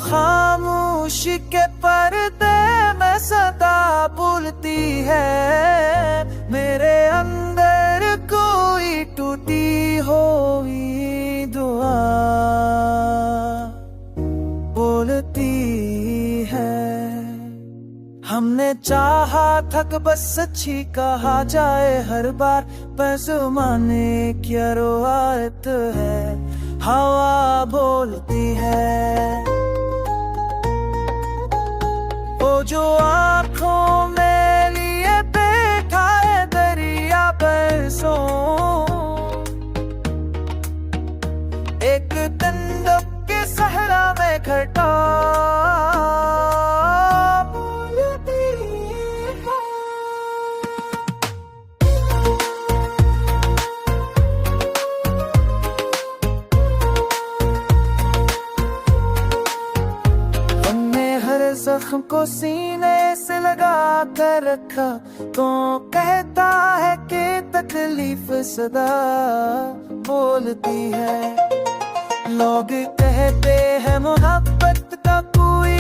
खामोशी के पर्दे में सदा बोलती है, मेरे अंदर कोई टूटी हुई दुआ बोलती है। हमने चाहा था कि बस सच्ची कहा जाए हर बार, पर ज़माने की रवायत है, हवा बोलती है। वो जो आँखों में लिए बैठा है दरिया बरसों, एक दंडक के सहरा में घटा जख्म को सीने से लगा कर रखा, तो कहता है कि तकलीफ सदा बोलती है। लोग कहते हैं मोहब्बत का कोई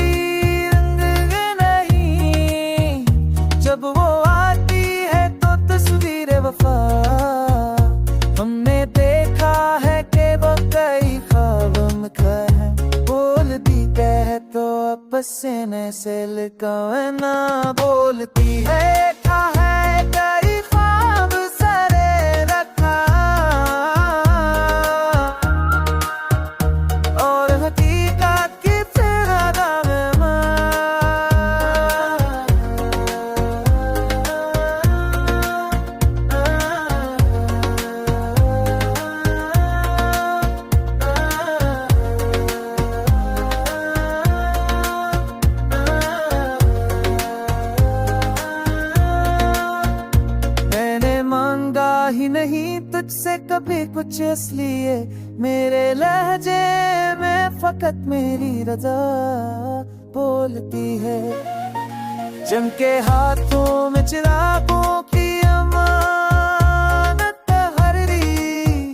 रंग नहीं, जब वो आती है तो तस्वीर वफा। हमने देखा है कि वो कई ख्वाब का है, बोलती कह तो पसीने से लिखना बोलती है। था है कई ख्वाब सरे रखा, और हकीकत की फिर ही नहीं तुझसे कभी कुछ, इसलिए मेरे लहजे में फकत मेरी रजा बोलती है। जंग के हाथों में चिरागों की अमानत हरी,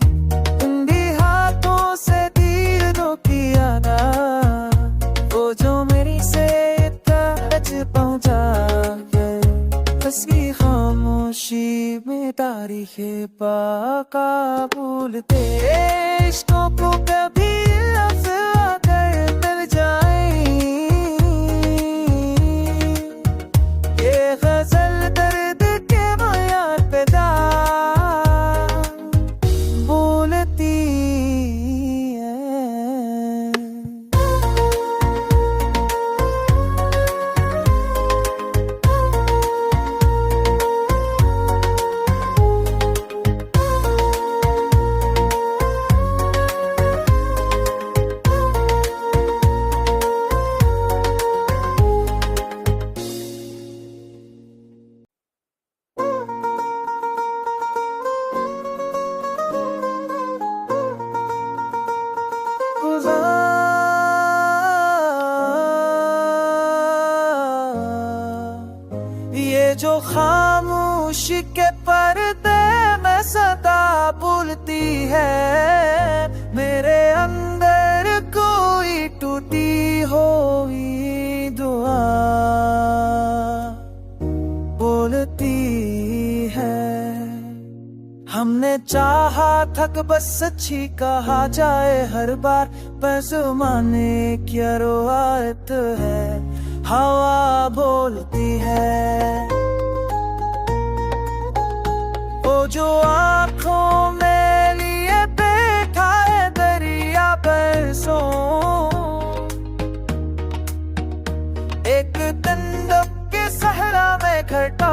ठंडी हाथों से तीरों की आना, वो जो मेरी से तक पहुंचा उसकी खामोशी में तारीख़े पाका भूलते। इश्कों को कभी लफ्ज़ आकर मिल जाए, ये गज़ल दर्द के बयान पे बोलती है। ये जो खामोशी के पर्दे में सदा बोलती है, मेरे अंदर कोई टूटी हुई दुआ बोलती है। हमने चाहा था कि बस सच्ची कहा जाए हर बार, पर ज़माने की रवायत है, हवा बोलती है। वो जो आँखों में लिए बैठा है दरिया बरसों, एक दंडक के सहरा में घटा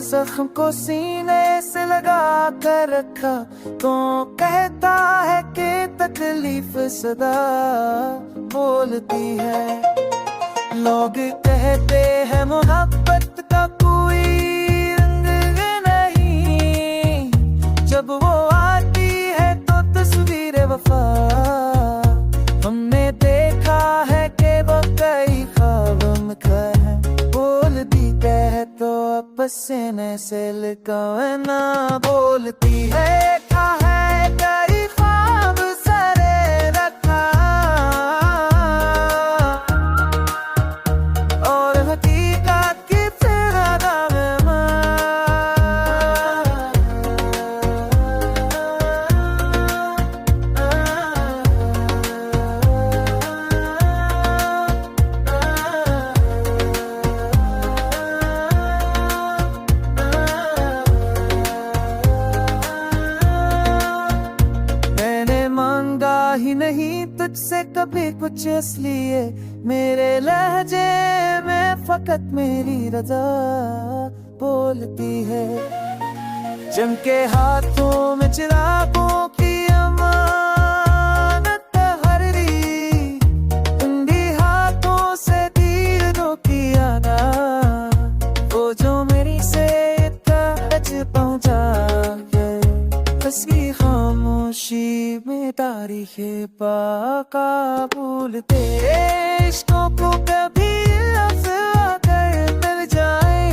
जख्म को सीने से लगा कर रखा, तो कहता है कि तकलीफ सदा बोलती है। लोग कहते हैं मोहब्बत का कोई रंग नहीं, जब वो आती है तो तस्वीर वफा। हमने देखा पसीने से लिखा ना बोलती है क्या है कई ख्वाब सरे रखा और हकीकत की फिर ही नहीं तुझसे कभी कुछ इसलिए मेरे लहजे में फकत मेरी रजा बोलती है। चमके हाथों में चिरागों की अमानत हरी ठंडी हाथों से तीरों की आना वो जो मेरी से तक पहुंचा उसकी खामोशी में तारीखे पाका भूलते इश्कों को कभी लफ्ज़ आकर मिल जाए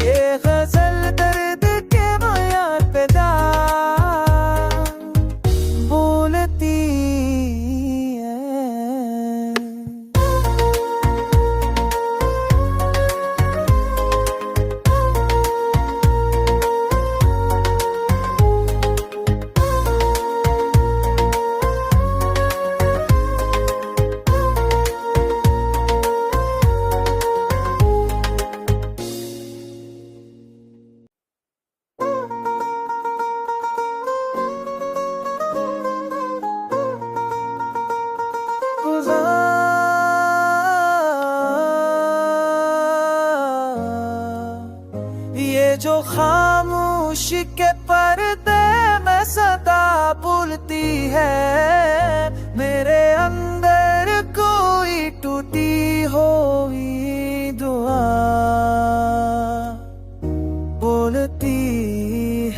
ये गजल दर्द के बयान पे बोलती है। ये जो खामोशी के पर्दे में सदा बोलती है मेरे अंदर कोई टूटी हुई दुआ बोलती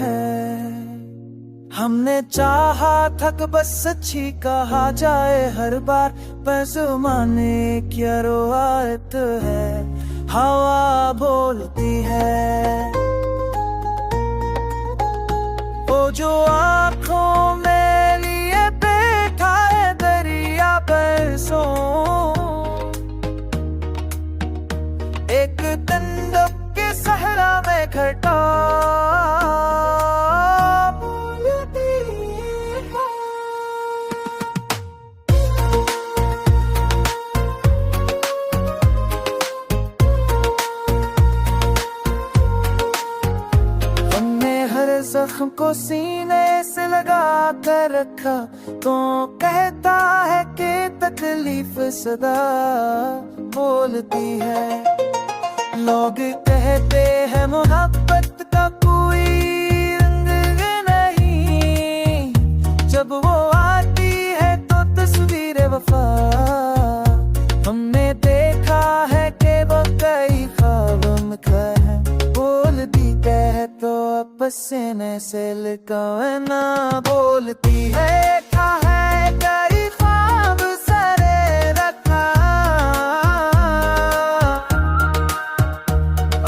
है। हमने चाहा थक बस सच्ची कहा जाए हर बार पर ज़माने क्या रोआत है हवा बोलती है। वो जो आँखों में लिए बैठा है दरिया बरसों एक दंडक के सहरा में घटा जख्म को सीने से लगा कर रखा तो कहता है कि तकलीफ सदा बोलती है। लोग कहते हैं मोहब्बत का कोई रंग नहीं जब वो आती है तो तस्वीर वफा हमने देखा है कि वो कई ख्वाब में है बोलती है तो पसीने से लिखा ना बोलती है क्या है कई ख्वाब सरे रखा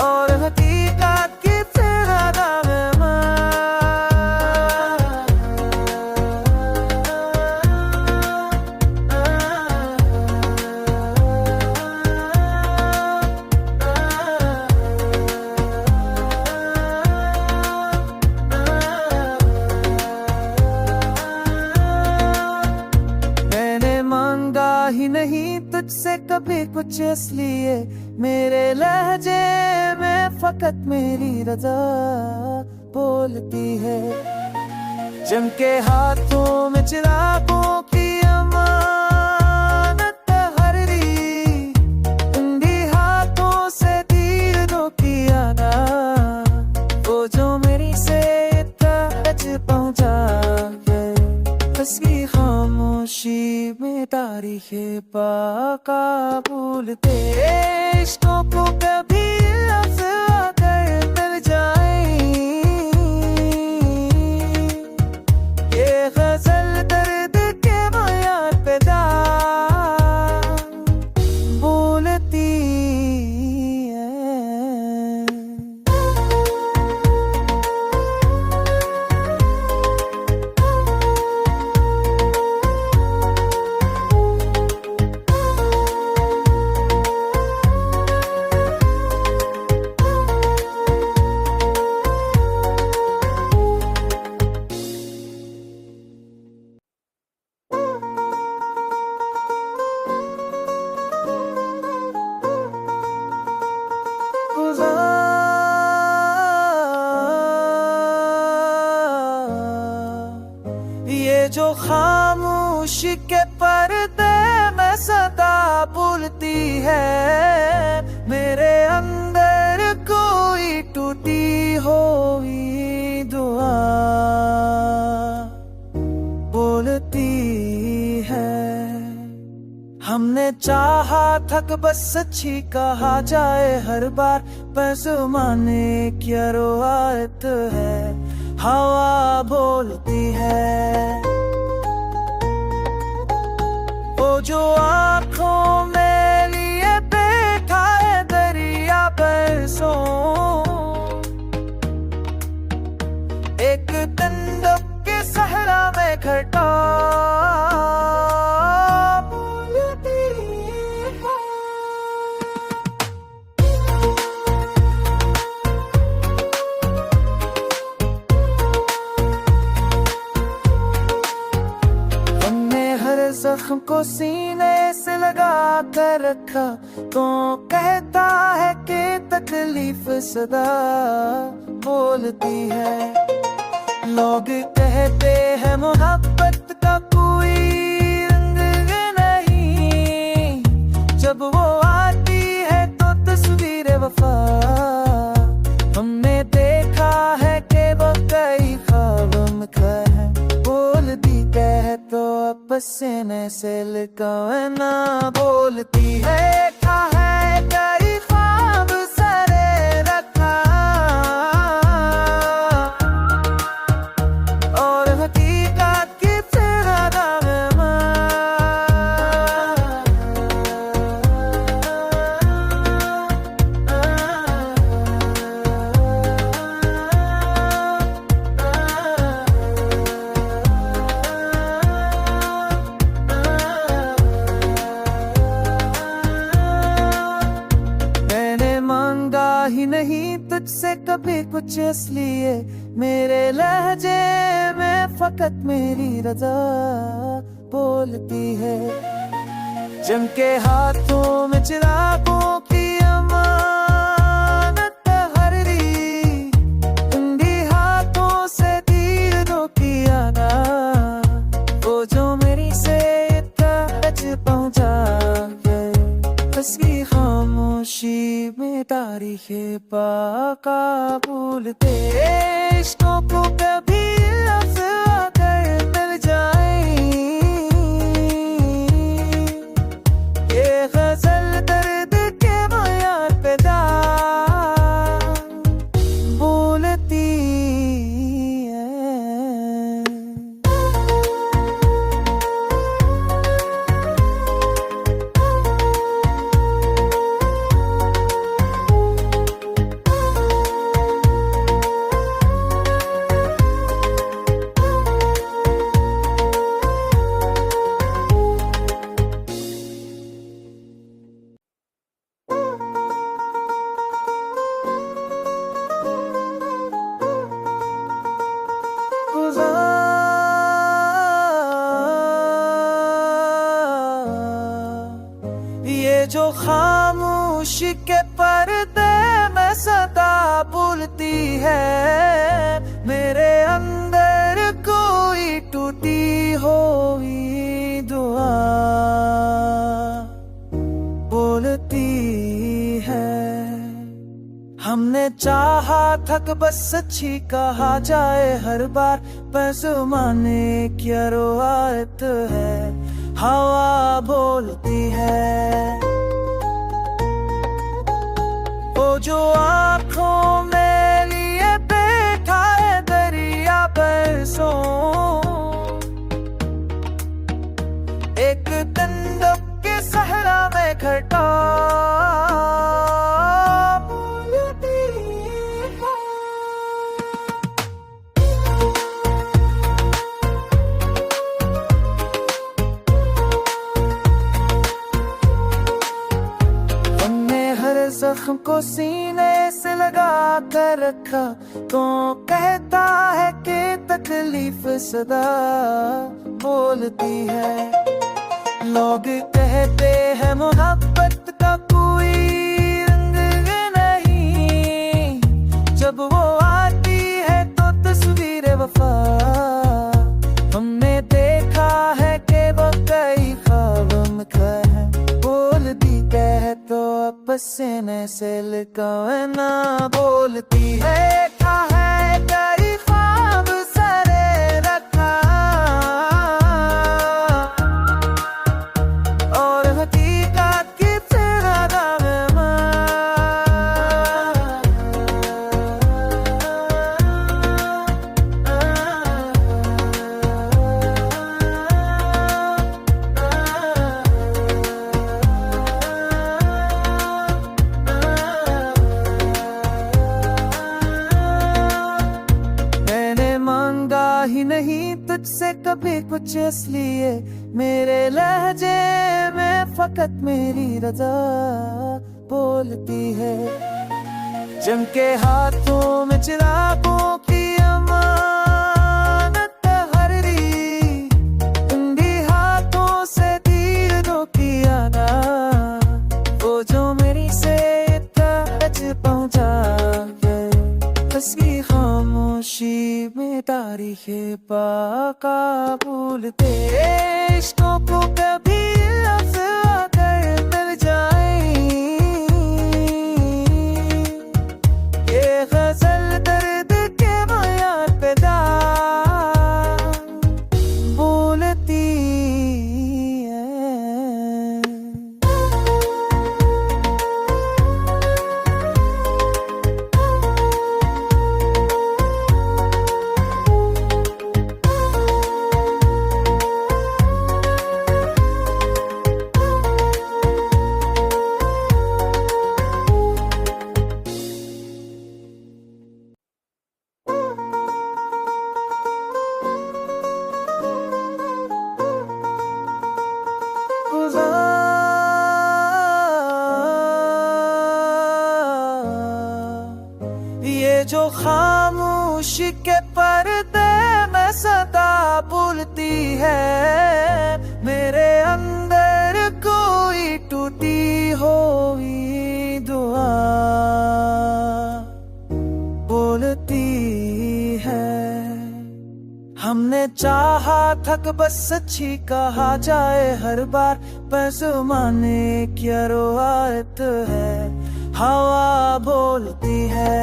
और हकीकत की फिर ही नहीं तुझसे कभी कुछ इसलिए मेरे लहजे में फकत मेरी रजा बोलती है। चमके हाथों में चिरागों की अमानत हरी ठंडी हाथों से तीरों की आना वो जो मेरी से तक पहुंचा उसकी खामोशी में तारीखे पाका भूलते इश्कों को कभी लफ्ज़ आकर मिल जाए ये गजल दर्द के बयान पे बोलती खामोशी के पर्दे में सदा बोलती है, मेरे अंदर कोई टूटी हुई दुआ बोलती है। हमने चाहा था कि बस सच्ची कहा जाए हर बार, पर ज़माने की रवायत है, हवा बोलती है। वो जो आँखों में लिए बैठा है दरिया बरसों, एक दिन दब के सहरा में घटा जख्म को सीने से लगा कर रखा, तो कहता है कि तकलीफ सदा बोलती है। लोग कहते हैं मोहब्बत का कोई रंग नहीं, जब वो आती है तो तस्वीर वफा। हमने देखा है कि वो कई ख्वाब में है, बोलती है तो पसीने से लिखना बोलती है। क्या है कई ख्वाब सरे रखा, और हकीकत की फिर ही नहीं तुझसे कभी कुछ, इसलिए मेरे लहजे में फकत मेरी रजा बोलती है। जिनके हाथों में चिरागों की अमानत हरी, ठंडी हाथों से तीर दो किया ना, वो जो मेरी से तक पहुंचा बसी खामोशी में तारीखे पाका भूलते। इश्कों को कभी लफ्ज़ आकर मिल जाए, ये गजल दर्द के बयान पे जा बोलती है। ये जो खामोशी के पर्दे में सदा बोलती है, मेरे अंदर कोई टूटी हुई दुआ बोलती है। हमने चाहा था कि बस सच्ची कहा जाए हर बार, पर ज़माने की रवायत है, हवा बोलती है। वो जो आँखों में लिए बैठा है दरिया बरसों, एक दिन दब के सहरा में घटा जख्म को सीने से लगा कर रखा, तो कहता है कि तकलीफ सदा बोलती है। लोग कहते हैं मोहब्बत का कोई रंग नहीं, जब वो आती है तो तस्वीर वफा। हमने देखा है पसीने से लिखवाना बोलती है क्या है तेरी ख्वाब सरे रखा और हकीकत की फिर ही नहीं तुझसे कभी कुछ इसलिए मेरे लहजे में फकत मेरी रजा बोलती है। चमके हाथों में चिरागों की अमानत हरी ठंडी हाथों से तीर दो की आना वो जो मेरी से तक पहुंचा हंसी खामोशी में तारीखे पाका भूलते इश्कों को कभी लफ्ज़ आकर मिल जाए ये गजल दर्द के मयार पे बोलती है। ये जो खामोशी के पर्दे में सदा बोलती है मेरे अंदर कोई टूटी हुई दुआ बोलती है। हमने चाहा थक बस सच्ची कहा जाए हर बार पर ज़माने की रोआत है हवा बोलती है।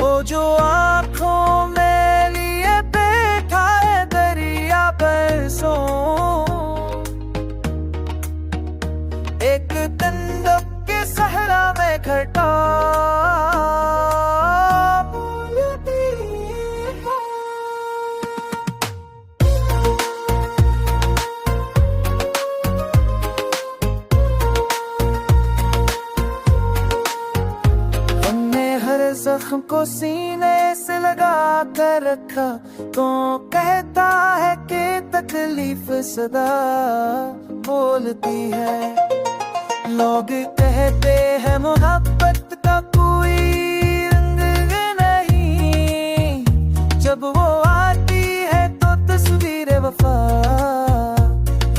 वो जो आँखों में लिए बैठा है दरिया पर सो एक दंडक के सहरा में घटा जख्म को सीने से लगा कर रखा तो कहता है कि तकलीफ सदा बोलती है। लोग कहते हैं मोहब्बत का कोई रंग नहीं जब वो आती है तो तस्वीर वफा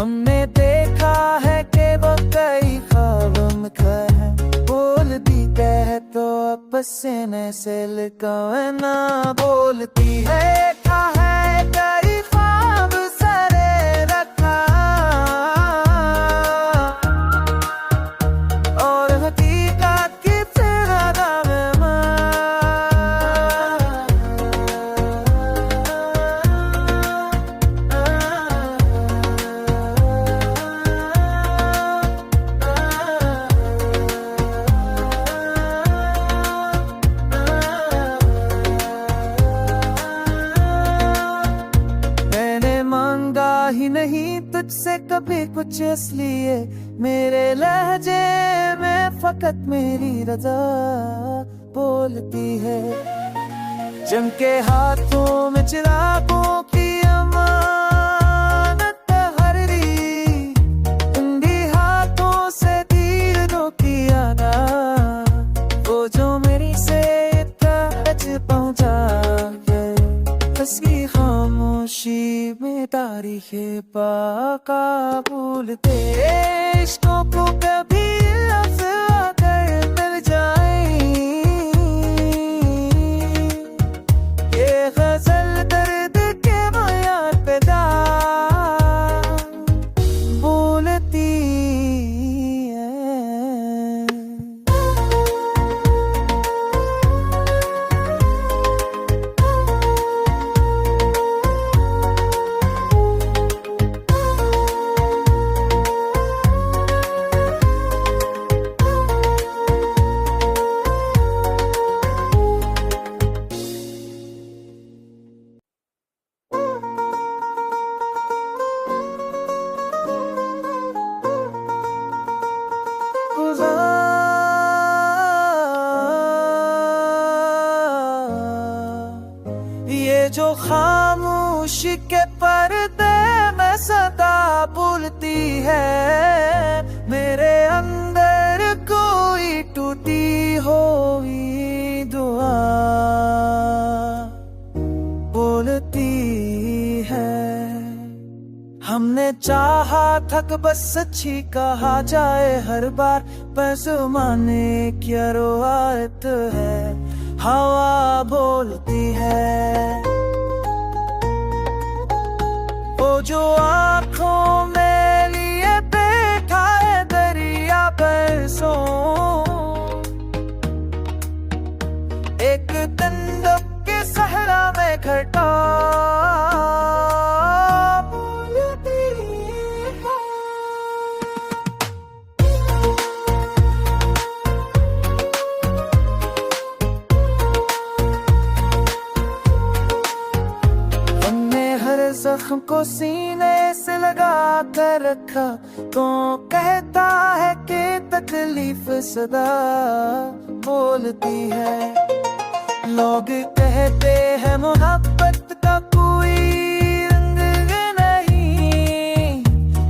हमने देखा है कि वो कई ख्वाब में है बोलती कह तो पसीने से लिखवाना बोलती है क्या है तेरी ख्वाब सरे रखा और हकीकत की फिर ही नहीं तुझसे कभी कुछ इसलिए मेरे लहजे में फकत मेरी रजा बोलती है। चमके हाथों में चिरागों की अमानत हरी ठंडी हाथों से तीर दो की आना वो जो मेरी से तक पहुंचा हंसी खामोशी में तारीखे पाका भूलते इश्कों को कभी लफ्ज़ आकर मिल जाए ये गजल दर्द के मयार पे बोलती के पर्दे में सदा भूलती है, मेरे अंदर कोई टूटी हुई दुआ बोलती है। हमने चाहा थक बस सच्ची कहा जाए हर बार, पर ज़माने क्या रवायत है, हवा बोलती है। वो जो आँखों में लिए बैठा है दरिया बरसों, एक दंडक के सहरा में घटा जख्म को सीने से लगा कर रखा, तो कहता है कि तकलीफ सदा बोलती है। लोग कहते हैं मोहब्बत का कोई रंग नहीं,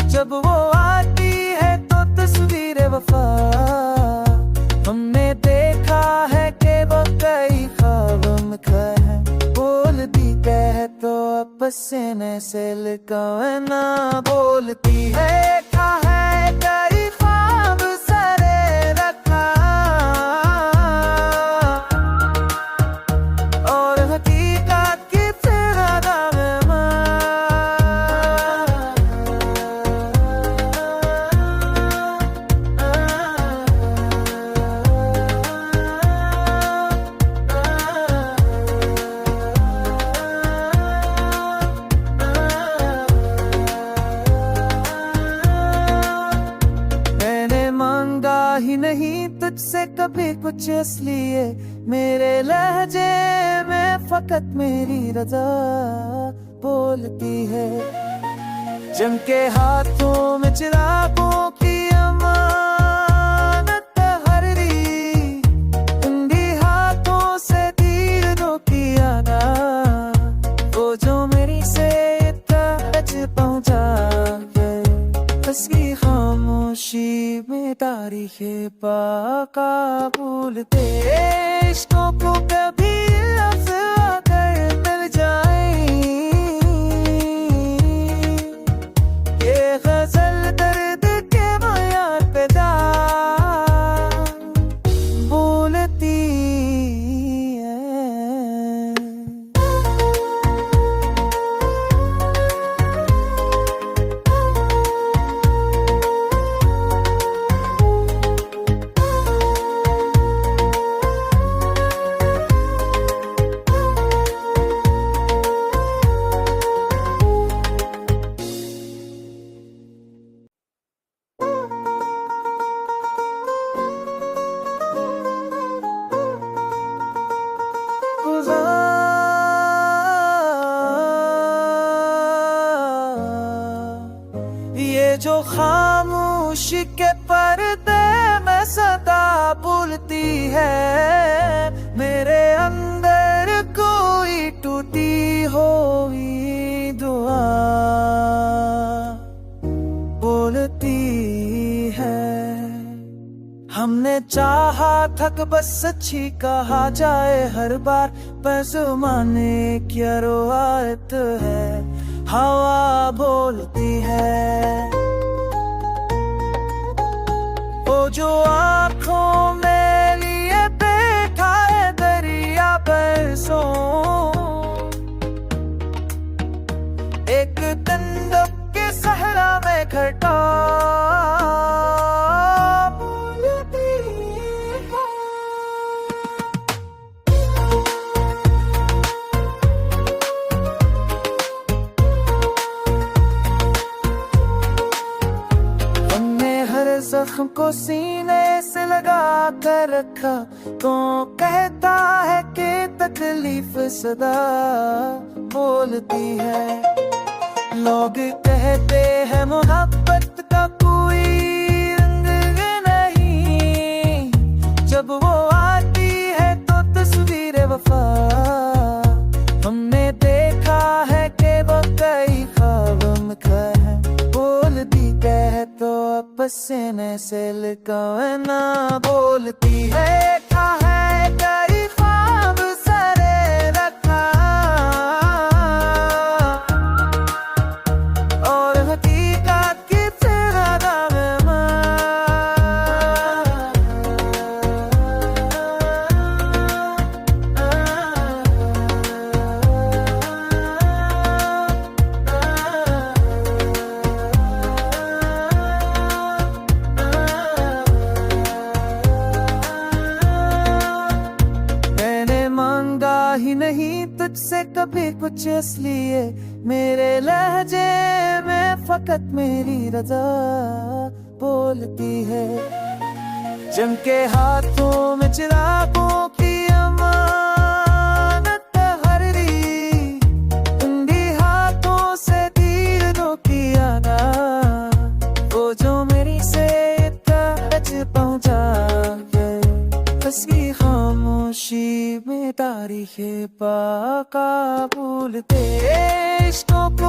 जब वो आती है तो तस्वीर वफा। हमने देखा है कि वो कई ख्वाब में है, बोलती है तो पसीने से लिखना बोलती है। क्या है कई ख्वाब सरे रखा, और हकीकत की तेरा नाम ही नहीं तुझसे कभी कुछ, इसलिए मेरे लहजे में फकत मेरी रजा बोलती है। जम के हाथों में चिरागों की अमानत हरी, ठंडी हाथों से तीरों की आना, वो जो मेरी से तक पहुंचा उसकी खामोशी में तारीख़े पाका भूलते। इश्कों को कभी लफ्ज़ आकर मिल जाए, ये गज़ल दर्द के बयान पे बोलती है। ये जो खामोशी के पर्दे में सदा भूलती है, मेरे अंदर कोई टूटी हुई दुआ बोलती है। हमने चाहा थक बस सच्ची कहा जाए हर बार, पर ज़माने क्या रवायत है, हवा बोलती है। वो जो आँखों में लिए बैठा है दरिया बरसों, एक दंडक के सहरा में घटा जख्म को सीने से लगा कर रखा, तो कहता है कि तकलीफ सदा बोलती है। लोग कहते हैं मोहब्बत का कोई रंग नहीं, जब वो आती है तो तस्वीर वफा। हमने देखा है कि वो कई पसीने से लिखवाना बोलती है क्या है कई ख्वाब सरे रखा और हकीकत की फिर ही नहीं तुझसे कभी कुछ इसलिए मेरे लहजे में फकत मेरी रजा बोलती है। जिनके हाथों में चिरागों की अमानत हरी ठंडी हाथों से तीरों की आगा वो जो मेरी से टच पहुंचा हंसी खामोशी में तारीखे पाका भूलते इश्कों को